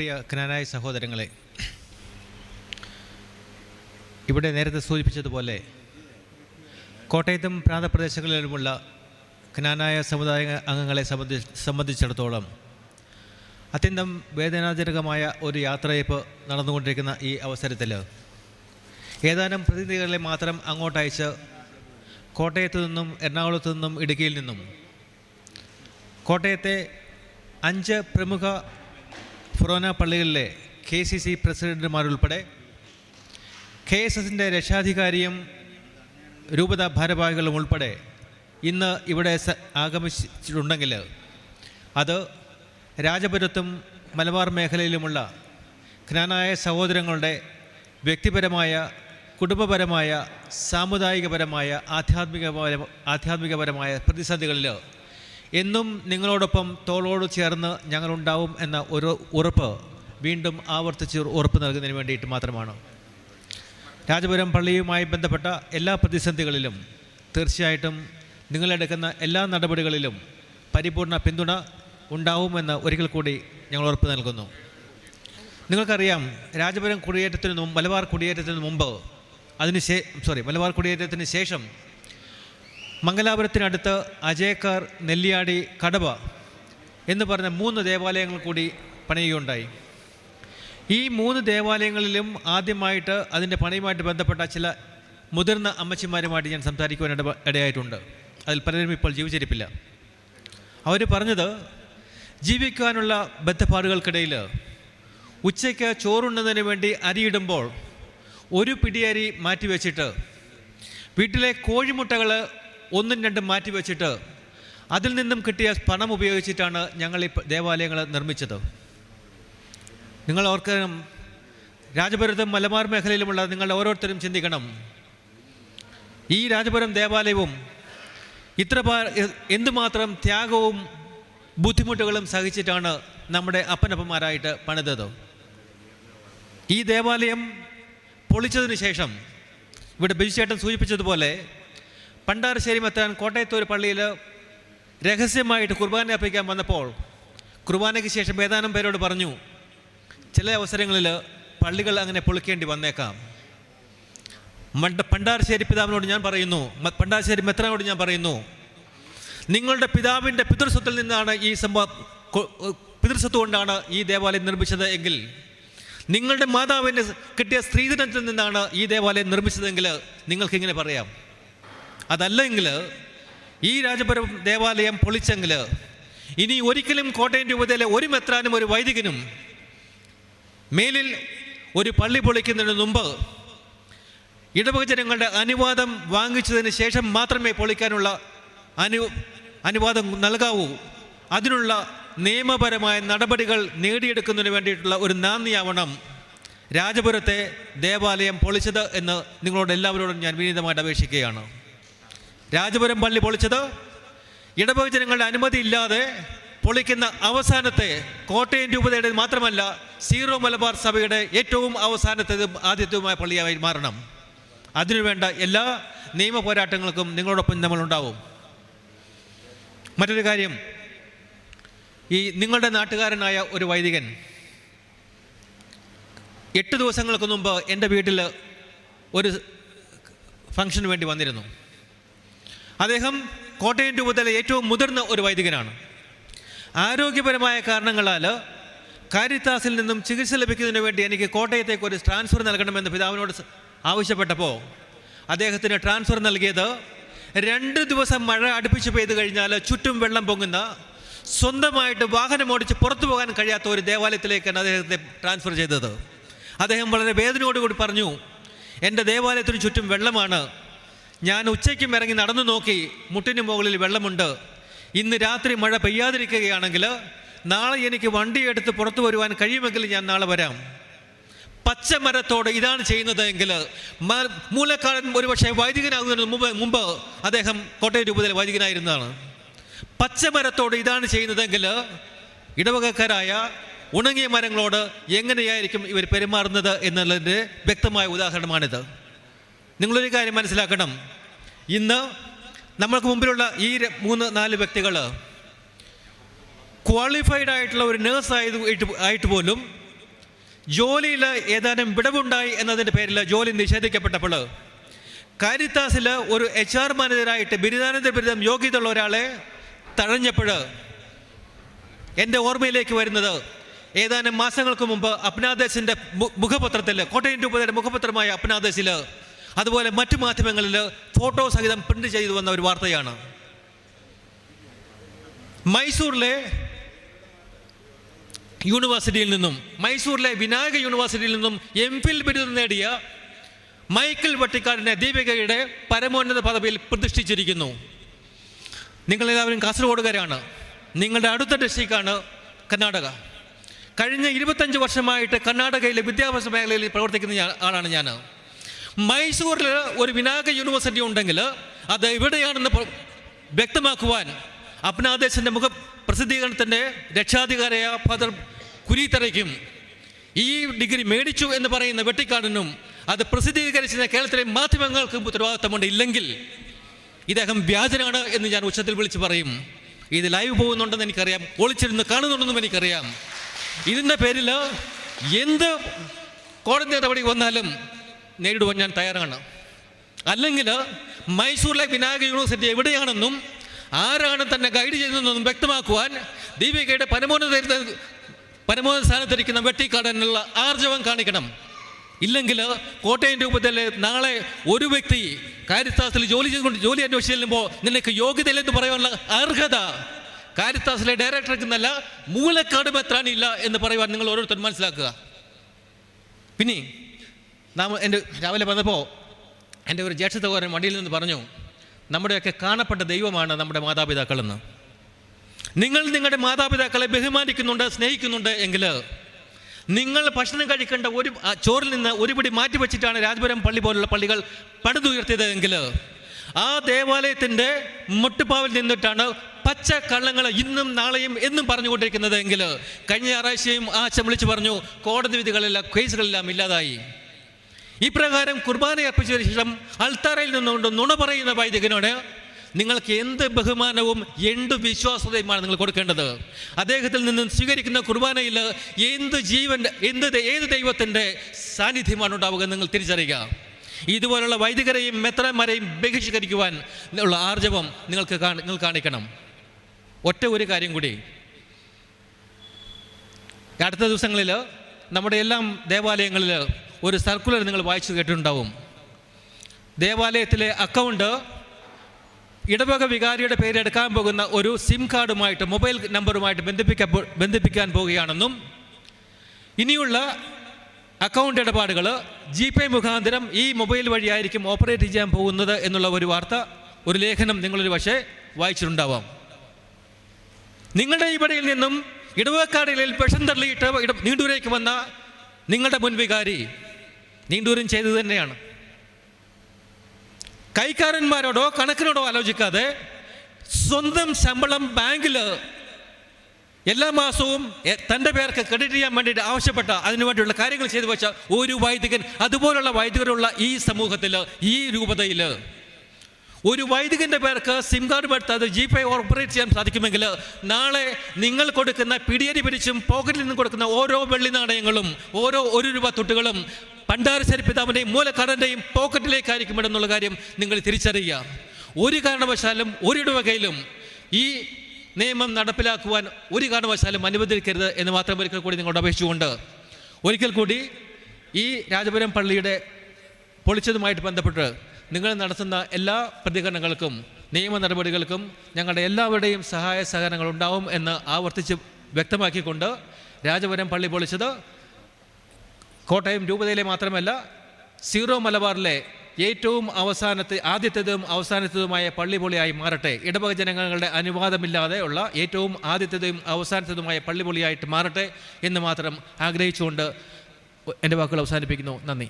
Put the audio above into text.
പ്രിയ ക്നാനായ സഹോദരങ്ങളെ, ഇവിടെ നേരത്തെ സൂചിപ്പിച്ചതുപോലെ കോട്ടയത്തും പ്രാന്തപ്രദേശങ്ങളിലുമുള്ള ക്നാനായ സമുദായ അംഗങ്ങളെ സംബന്ധിച്ചിടത്തോളം അത്യന്തം വേദനാജനകമായ ഒരു യാത്രയപ്പ് നടന്നുകൊണ്ടിരിക്കുന്ന ഈ അവസരത്തിൽ ഏതാനും പ്രതിനിധികളെ മാത്രം അങ്ങോട്ടയച്ച് കോട്ടയത്തു നിന്നും എറണാകുളത്തു നിന്നും ഇടുക്കിയിൽ നിന്നും കോട്ടയത്തെ 5 പ്രമുഖ ഫൊറോന പള്ളികളിലെ KCC പ്രസിഡന്റുമാരുൾപ്പെടെ KSSൻ്റെ രക്ഷാധികാരിയും രൂപത ഭാരവാഹികളും ഉൾപ്പെടെ ഇന്ന് ഇവിടെ ആഗമിച്ചിട്ടുണ്ടെങ്കിൽ അത് രാജപുരത്തും മലബാർ മേഖലയിലുമുള്ള ക്നാനായ സഹോദരങ്ങളുടെ വ്യക്തിപരമായ, കുടുംബപരമായ, സാമുദായികപരമായ, ആധ്യാത്മികപരമായ പ്രതിസന്ധികളിൽ എന്നും നിങ്ങളോടൊപ്പം തോളോട് ചേർന്ന് ഞങ്ങളുണ്ടാവും എന്ന ഒരു ഉറപ്പ് വീണ്ടും ആവർത്തിച്ച് ഉറപ്പ് നൽകുന്നതിന് വേണ്ടിയിട്ട് മാത്രമാണ്. രാജപുരം പള്ളിയുമായി ബന്ധപ്പെട്ട എല്ലാ പ്രതിസന്ധികളിലും തീർച്ചയായിട്ടും നിങ്ങളെടുക്കുന്ന എല്ലാ നടപടികളിലും പരിപൂർണ പിന്തുണ ഉണ്ടാവുമെന്ന് ഒരിക്കൽ കൂടി ഞങ്ങൾ ഉറപ്പ് നൽകുന്നു. നിങ്ങൾക്കറിയാം, രാജപുരം കുടിയേറ്റത്തിന് മുമ്പ്, മലബാർ കുടിയേറ്റത്തിന് മുമ്പ്, മലബാർ കുടിയേറ്റത്തിന് ശേഷം മംഗലാപുരത്തിനടുത്ത് അജയക്കാർ, നെല്ലിയാടി, കടവ എന്ന് പറഞ്ഞ 3 ദേവാലയങ്ങൾ കൂടി പണിയുകയുണ്ടായി. ഈ 3 ദേവാലയങ്ങളിലും ആദ്യമായിട്ട് അതിൻ്റെ പണിയുമായിട്ട് ബന്ധപ്പെട്ട ചില മുതിർന്ന അമ്മച്ചിമാരുമായിട്ട് ഞാൻ സംസാരിക്കുവാൻ ഇടയായിട്ടുണ്ട്. അതിൽ പലരും ഇപ്പോൾ ജീവിച്ചിരിപ്പില്ല. അവർ പറഞ്ഞത്, ജീവിക്കാനുള്ള ബദ്ധപ്പാടുകൾക്കിടയിൽ ഉച്ചയ്ക്ക് ചോറുണ്ണുന്നതിന് വേണ്ടി അരിയിടുമ്പോൾ ഒരു പിടി അരി മാറ്റിവെച്ചിട്ട് വീട്ടിലെ കോഴിമുട്ടകൾ 1-2 മാറ്റിവെച്ചിട്ട് അതിൽ നിന്നും കിട്ടിയ പണം ഉപയോഗിച്ചിട്ടാണ് ഞങ്ങൾ ഈ ദേവാലയങ്ങൾ നിർമ്മിച്ചത്. നിങ്ങൾ ഓർക്കണം, രാജപുരത്തും മലബാർ മേഖലയിലുമുള്ള നിങ്ങൾ ഓരോരുത്തരും ചിന്തിക്കണം, ഈ രാജപുരം ദേവാലയവും എന്തുമാത്രം ത്യാഗവും ബുദ്ധിമുട്ടുകളും സഹിച്ചിട്ടാണ് നമ്മുടെ അപ്പനപ്പന്മാരായിട്ട് പണിതത്. ഈ ദേവാലയം പൊളിച്ചതിന് ശേഷം, ഇവിടെ ബിജുചേട്ടൻ സൂചിപ്പിച്ചതുപോലെ, പണ്ടാരശ്ശേരി മെത്രാൻ കോട്ടയത്ത് ഒരു പള്ളിയിൽ രഹസ്യമായിട്ട് കുർബാന അർപ്പിക്കാൻ വന്നപ്പോൾ കുർബാനയ്ക്ക് ശേഷം ഏതാനും പേരോട് പറഞ്ഞു, ചില അവസരങ്ങളിൽ പള്ളികൾ അങ്ങനെ പൊളിക്കേണ്ടി വന്നേക്കാം. പണ്ടാരശ്ശേരി പിതാവിനോട് ഞാൻ പറയുന്നു, പണ്ടാരശ്ശേരി മെത്രാനോട് ഞാൻ പറയുന്നു, നിങ്ങളുടെ പിതാവിൻ്റെ പിതൃസ്വത്തിൽ നിന്നാണ് ഈ പിതൃസ്വത്ത് കൊണ്ടാണ് ഈ ദേവാലയം നിർമ്മിച്ചത് എങ്കിൽ, നിങ്ങളുടെ മാതാവിൻ്റെ കിട്ടിയ സ്ത്രീധനത്തിൽ നിന്നാണ് ഈ ദേവാലയം നിർമ്മിച്ചതെങ്കിൽ നിങ്ങൾക്കിങ്ങനെ പറയാം. അതല്ലെങ്കിൽ ഈ രാജപുരം ദേവാലയം പൊളിച്ചെങ്കിൽ ഇനി ഒരിക്കലും കോട്ടയം രൂപതയിലെ ഒരു മെത്രാനും ഒരു വൈദികനും മേലിൽ ഒരു പള്ളി പൊളിക്കുന്നതിന് മുമ്പ് ഇടവക ജനങ്ങളുടെ അനുവാദം വാങ്ങിച്ചതിന് ശേഷം മാത്രമേ പൊളിക്കാനുള്ള അനുവാദം നൽകാവൂ. അതിനുള്ള നിയമപരമായ നടപടികൾ നേടിയെടുക്കുന്നതിന് വേണ്ടിയിട്ടുള്ള ഒരു നാന്ദിയാവണം രാജപുരത്തെ ദേവാലയം പൊളിച്ചത് എന്ന് നിങ്ങളോട് എല്ലാവരോടും ഞാൻ വിനീതമായിട്ട് അപേക്ഷിക്കുകയാണ്. രാജപുരം പള്ളി പൊളിച്ചത് ഇടവക ജനങ്ങളുടെ അനുമതി ഇല്ലാതെ പൊളിക്കുന്ന അവസാനത്തെ കോട്ടയം രൂപതയുടെ മാത്രമല്ല, സീറോ മലബാർ സഭയുടെ ഏറ്റവും അവസാനത്തേതും ആദ്യത്തേതുമായ പള്ളിയായി മാറണം. അതിനുവേണ്ട എല്ലാ നിയമ പോരാട്ടങ്ങൾക്കും നിങ്ങളോടൊപ്പം നമ്മളുണ്ടാവും. മറ്റൊരു കാര്യം, ഈ നിങ്ങളുടെ നാട്ടുകാരനായ ഒരു വൈദികൻ 8 ദിവസങ്ങൾക്ക് മുമ്പ് എൻ്റെ വീട്ടിൽ ഒരു ഫംഗ്ഷന് വേണ്ടി വന്നിരുന്നു. അദ്ദേഹം കോട്ടയം രൂപതയിലെ ഏറ്റവും മുതിർന്ന ഒരു വൈദികനാണ്. ആരോഗ്യപരമായ കാരണങ്ങളാൽ കാരിത്താസിൽ നിന്നും ചികിത്സ ലഭിക്കുന്നതിന് വേണ്ടി എനിക്ക് കോട്ടയത്തേക്ക് ഒരു ട്രാൻസ്ഫർ നൽകണമെന്ന് പിതാവിനോട് ആവശ്യപ്പെട്ടപ്പോൾ അദ്ദേഹത്തിന് ട്രാൻസ്ഫർ നൽകിയത് 2 ദിവസം മഴ അടുപ്പിച്ച് പെയ്തു കഴിഞ്ഞാൽ ചുറ്റും വെള്ളം പൊങ്ങുന്ന, സ്വന്തമായിട്ട് വാഹനം ഓടിച്ച് പുറത്തു പോകാൻ കഴിയാത്ത ഒരു ദേവാലയത്തിലേക്കാണ് അദ്ദേഹത്തെ ട്രാൻസ്ഫർ ചെയ്തത്. അദ്ദേഹം വളരെ വേദനയോടുകൂടി പറഞ്ഞു, എൻ്റെ ദേവാലയത്തിന് ചുറ്റും വെള്ളമാണ്, ഞാൻ ഉച്ചയ്ക്കും ഇറങ്ങി നടന്നു നോക്കി, മുട്ടിന് മുകളിൽ വെള്ളമുണ്ട്. ഇന്ന് രാത്രി മഴ പെയ്യാതിരിക്കുകയാണെങ്കിൽ നാളെ എനിക്ക് വണ്ടിയെടുത്ത് പുറത്തു വരുവാൻ കഴിയുമെങ്കിൽ ഞാൻ നാളെ വരാം. പച്ചമരത്തോട് ഇതാണ് ചെയ്യുന്നതെങ്കിൽ മൂലക്കാരൻ ഒരുപക്ഷെ വൈദികനാകുന്നതിന് മുമ്പ് അദ്ദേഹം കോട്ടയം രൂപതയിലെ വൈദികനായിരുന്നതാണ്. പച്ചമരത്തോട് ഇതാണ് ചെയ്യുന്നതെങ്കിൽ ഇടവകക്കാരായ ഉണങ്ങിയ മരങ്ങളോട് എങ്ങനെയായിരിക്കും ഇവർ പെരുമാറുന്നത് എന്നുള്ളതിൻ്റെ വ്യക്തമായ ഉദാഹരണമാണിത്. നിങ്ങളൊരു കാര്യം മനസ്സിലാക്കണം, ഇന്ന് നമ്മൾക്ക് മുമ്പിലുള്ള ഈ 3-4 വ്യക്തികൾ ക്വാളിഫൈഡ് ആയിട്ടുള്ള ഒരു നേഴ്സ് ആയിട്ട് പോലും ജോലിയിൽ ഏതാനും വിടവുണ്ടായി എന്നതിൻ്റെ പേരിൽ ജോലി നിഷേധിക്കപ്പെട്ടപ്പോൾ കാരിത്താസിൽ ഒരു HR മാനേജരായിട്ട് ബിരുദാനന്തര ബിരുദം യോഗ്യതയുള്ള ഒരാളെ തഴഞ്ഞപ്പോൾ എൻ്റെ ഓർമ്മയിലേക്ക് വരുന്നത് ഏതാനും മാസങ്ങൾക്ക് മുമ്പ് അപ്നാദേശിൻ്റെ മുഖപത്രത്തിൽ, കോട്ടയം രൂപതയുടെ മുഖപത്രമായ അപ്നാദേശിൽ, അതുപോലെ മറ്റു മാധ്യമങ്ങളിൽ ഫോട്ടോ സഹിതം പ്രിന്റ് ചെയ്തു വന്ന ഒരു വാർത്തയാണ്. മൈസൂരിലെ യൂണിവേഴ്സിറ്റിയിൽ നിന്നും, മൈസൂരിലെ വിനായക യൂണിവേഴ്സിറ്റിയിൽ നിന്നും MPhil ബിരുദം നേടിയ മൈക്കിൾ വട്ടിക്കാടിനെ ദീപികയുടെ പരമോന്നത പദവിയിൽ പ്രതിഷ്ഠിച്ചിരിക്കുന്നു. നിങ്ങളെല്ലാവരും കാസർഗോഡുകാരാണ്. നിങ്ങളുടെ അടുത്ത ഡിസ്ട്രിക്റ്റാണ് കർണാടക. കഴിഞ്ഞ 25 വർഷമായിട്ട് കർണാടകയിലെ വിദ്യാഭ്യാസ മേഖലയിൽ പ്രവർത്തിക്കുന്ന ആളാണ് ഞാൻ. മൈസൂരിൽ ഒരു വിനായക യൂണിവേഴ്സിറ്റി ഉണ്ടെങ്കിൽ അത് എവിടെയാണെന്ന് വ്യക്തമാക്കുവാൻ അപ്നാദേശിൻ്റെ പ്രസിദ്ധീകരണത്തിൻ്റെ രക്ഷാധികാരിയായ ഫാദർ കുരിത്തറയ്ക്കും ഈ ഡിഗ്രി മേടിച്ചു എന്ന് പറയുന്ന വെട്ടിക്കാടിനും അത് പ്രസിദ്ധീകരിച്ച കേരളത്തിലെ മാധ്യമങ്ങൾക്കും ഉത്തരവാദിത്തമുണ്ട്. ഇല്ലെങ്കിൽ ഇദ്ദേഹം വ്യാജനാണ് എന്ന് ഞാൻ ഉച്ചത്തിൽ വിളിച്ച് പറയും. ഇത് ലൈവ് പോകുന്നുണ്ടെന്ന് എനിക്കറിയാം, ഒളിച്ചിരുന്ന് കാണുന്നുണ്ടെന്നും എനിക്കറിയാം. ഇതിൻ്റെ പേരിൽ എന്ത് കോടതി നടപടി വന്നാലും നേരിടുവാൻ ഞാൻ തയ്യാറാണ്. അല്ലെങ്കിൽ മൈസൂരിലെ വിനായക യൂണിവേഴ്സിറ്റി എവിടെയാണെന്നും ആരാണ് തന്നെ ഗൈഡ് ചെയ്യുന്നതെന്നും വ്യക്തമാക്കുവാൻ ദീപികയുടെ പരമോന്നത സ്ഥാനത്തിരിക്കുന്ന വെട്ടിക്കാടനുള്ള ആർജവം കാണിക്കണം. ഇല്ലെങ്കിൽ കോട്ടയം രൂപത്തിൽ നാളെ ഒരു വ്യക്തി കാരിത്താസിൽ ജോലി അന്വേഷിച്ച് ചെല്ലുമ്പോൾ നിനക്ക് യോഗ്യതയില്ലെന്ന് പറയാനുള്ള അർഹത കാരിത്താസിലെ ഡയറക്ടർക്ക് എന്നല്ല, മൂലക്കാട് മെത്രാനില്ല എന്ന് പറയുവാൻ നിങ്ങൾ ഓരോരുത്തരും മനസ്സിലാക്കുക. പിന്നെ എൻ്റെ രാവിലെ വന്നപ്പോൾ എൻ്റെ ഒരു ജ്യേഷ്ഠസഹോദരൻ വണ്ടിയിൽ നിന്ന് പറഞ്ഞു, നമ്മുടെയൊക്കെ കാണപ്പെട്ട ദൈവമാണ് നമ്മുടെ മാതാപിതാക്കളെന്ന്. നിങ്ങൾ നിങ്ങളുടെ മാതാപിതാക്കളെ ബഹുമാനിക്കുന്നുണ്ട്, സ്നേഹിക്കുന്നുണ്ട് എങ്കിൽ നിങ്ങൾ ഭക്ഷണം കഴിക്കേണ്ട ചോറിൽ നിന്ന് ഒരു പിടി മാറ്റി വെച്ചിട്ടാണ് രാജപുരം പള്ളി പോലുള്ള പള്ളികൾ പണിതുയർത്തിയതെങ്കിൽ ആ ദേവാലയത്തിൻ്റെ മുട്ടുപാവിൽ നിന്നിട്ടാണ് പച്ച കള്ളങ്ങൾ ഇന്നും നാളെയും എന്നും പറഞ്ഞുകൊണ്ടിരിക്കുന്നത് എങ്കിൽ കഴിഞ്ഞ ഞായറാഴ്ചയും അച്ഛൻ വിളിച്ചു പറഞ്ഞു, കോടതി വിധികളെല്ലാം കേസുകളെല്ലാം ഇല്ലാതായി. ഇപ്രകാരം കുർബാന അർപ്പിച്ചതിന് ശേഷം അൾത്താരയിൽ നിന്നുകൊണ്ട് നുണ പറയുന്ന വൈദികനോട് നിങ്ങൾക്ക് എന്ത് ബഹുമാനവും എന്ത് വിശ്വാസതയുമാണ് നിങ്ങൾ കൊടുക്കേണ്ടത്? അദ്ദേഹത്തിൽ നിന്ന് സ്വീകരിക്കുന്ന കുർബാനയിൽ ഏത് ദൈവത്തിൻ്റെ സാന്നിധ്യമാണ് ഉണ്ടാവുക നിങ്ങൾ തിരിച്ചറിയുക. ഇതുപോലുള്ള വൈദികരെയും മെത്രാന്മാരെയും ബഹിഷ്കരിക്കുവാൻ ഉള്ള ആർജവം നിങ്ങൾ കാണിക്കണം. ഒറ്റ ഒരു കാര്യം കൂടി, അടുത്ത ദിവസങ്ങളിൽ നമ്മുടെ എല്ലാം ദേവാലയങ്ങളിൽ ഒരു സർക്കുലർ നിങ്ങൾ വായിച്ചു കേട്ടിട്ടുണ്ടാവും. ദേവാലയത്തിലെ അക്കൗണ്ട് ഇടവക വികാരിയുടെ പേരെടുക്കാൻ പോകുന്ന ഒരു സിം കാർഡുമായിട്ട്, മൊബൈൽ നമ്പറുമായിട്ട് ബന്ധിപ്പിക്കാൻ പോവുകയാണെന്നും ഇനിയുള്ള അക്കൗണ്ട് ഇടപാടുകൾ GPay മുഖാന്തരം ഈ മൊബൈൽ വഴിയായിരിക്കും ഓപ്പറേറ്റ് ചെയ്യാൻ പോകുന്നത് എന്നുള്ള ഒരു വാർത്ത, ഒരു ലേഖനം നിങ്ങളൊരു പക്ഷേ വായിച്ചിട്ടുണ്ടാവാം. നിങ്ങളുടെ ഇവിടയിൽ നിന്നും ഇടവക്കാടികളിൽ വിഷം തള്ളിയിട്ട് നീണ്ടൂരേക്ക് വന്ന നിങ്ങളുടെ മുൻവികാരി നീണ്ടൂരും ചെയ്തത് തന്നെയാണ്. കൈക്കാരന്മാരോടോ കണക്കിനോടോ ആലോചിക്കാതെ സ്വന്തം ശമ്പളം ബാങ്കിൽ എല്ലാ മാസവും തൻ്റെ പേർക്ക് ക്രെഡിറ്റ് ചെയ്യാൻ വേണ്ടിയിട്ട് ആവശ്യപ്പെട്ട അതിനുവേണ്ടിയുള്ള കാര്യങ്ങൾ ചെയ്തു വെച്ച ഒരു വൈദികൻ, അതുപോലുള്ള വൈദികരുള്ള ഈ സമൂഹത്തിൽ, ഈ രൂപതയിൽ ഒരു വൈദികൻ്റെ പേർക്ക് സിം കാർഡ് എടുത്ത് അത് GPay ഓപ്പറേറ്റ് ചെയ്യാൻ സാധിക്കുമെങ്കിൽ നാളെ നിങ്ങൾ കൊടുക്കുന്ന പിടിയരി പിരിച്ചും പോക്കറ്റിൽ നിന്ന് കൊടുക്കുന്ന ഓരോ വെള്ളി നാണയങ്ങളും ഓരോ 1 രൂപ തുട്ടുകളും പണ്ടാരശ്ശേരി പിതാവിൻ്റെയും മൂലക്കാടൻ്റെയും പോക്കറ്റിലേക്കായിരിക്കും എന്നുള്ള കാര്യം നിങ്ങൾ തിരിച്ചറിയുക. ഒരു കാരണവശാലും ഒരിടവകയിലും ഈ നിയമം നടപ്പിലാക്കുവാൻ ഒരു കാരണവശാലും അനുവദിക്കരുത് എന്ന് മാത്രം ഒരിക്കൽ കൂടി നിങ്ങളോട് അപേക്ഷിച്ചുകൊണ്ട് ഒരിക്കൽ കൂടി ഈ രാജപുരം പള്ളിയുടെ പൊളിച്ചതുമായിട്ട് ബന്ധപ്പെട്ട് നിങ്ങൾ നടത്തുന്ന എല്ലാ പ്രതികരണങ്ങൾക്കും നിയമ നടപടികൾക്കും ഞങ്ങളുടെ എല്ലാവരുടെയും സഹായ സഹകരണങ്ങൾ ഉണ്ടാവും എന്ന് ആവർത്തിച്ച് വ്യക്തമാക്കിക്കൊണ്ട് രാജപുരം പള്ളി പൊളിച്ചത് കോട്ടയം രൂപതയിലെ മാത്രമല്ല സീറോ മലബാറിലെ ഏറ്റവും ആദ്യത്തേതും അവസാനത്തേതുമായ പള്ളിപൊളിയായി മാറട്ടെ. ഇടവക ജനങ്ങളുടെ അനുവാദമില്ലാതെ ഉള്ള ഏറ്റവും ആദ്യത്തേതും അവസാനത്തേതുമായ പള്ളിപൊളിയായിട്ട് മാറട്ടെ എന്ന് മാത്രം ആഗ്രഹിച്ചുകൊണ്ട് എൻ്റെ വാക്കുകൾ അവസാനിപ്പിക്കുന്നു. നന്ദി.